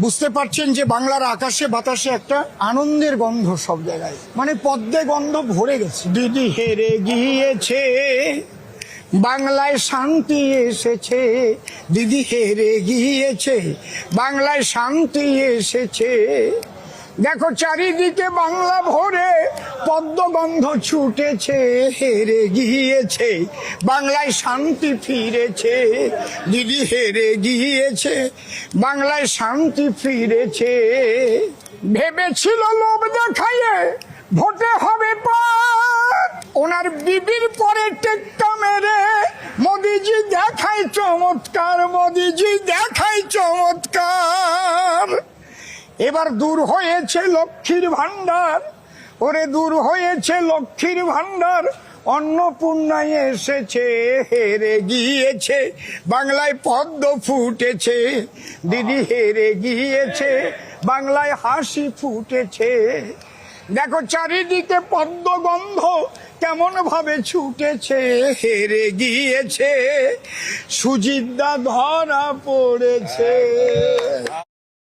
বুঝতে পারছেন যে বাংলার আকাশে বাতাসে একটা আনন্দের গন্ধ সব জায়গায়, মানে পদ্মে গন্ধ ভরে গেছে। দিদি হেরে গিয়েছে, বাংলায় শান্তি এসেছে। দিদি হেরে গিয়েছে, বাংলায় শান্তি এসেছে। দেখো চারিদিকে বাংলা ভরে পদ্মগন্ধ ছুটেছে। হেরে গিয়েছে, বাংলায় শান্তি ফিরেছে। দিদি হেরে গিয়েছে, বাংলায় শান্তি ফিরেছে। ভেবেছিল লোভ দেখাইয়ে ভোটে হবে পার, ওনার বিবির পরে টেক্কা মেরে মোদিজি দেখায় চমৎকার। মোদিজি দেখায় চমৎকার। এবার দূর হয়েছে লক্ষ্মীর ভান্ডার, ওরে দূর হয়েছে লক্ষ্মীর ভান্ডার। অন্নপূর্ণায় এসেছে। হেরে গিয়েছে, বাংলায় পদ্ম ফুটেছে। দিদি হেরে গিয়েছে, বাংলায় হাসি ফুটেছে। দেখো চারিদিকে পদ্মগন্ধ কেমন ভাবে ছুটেছে। হেরে গিয়েছে, সুজিতদা ধরা পড়েছে।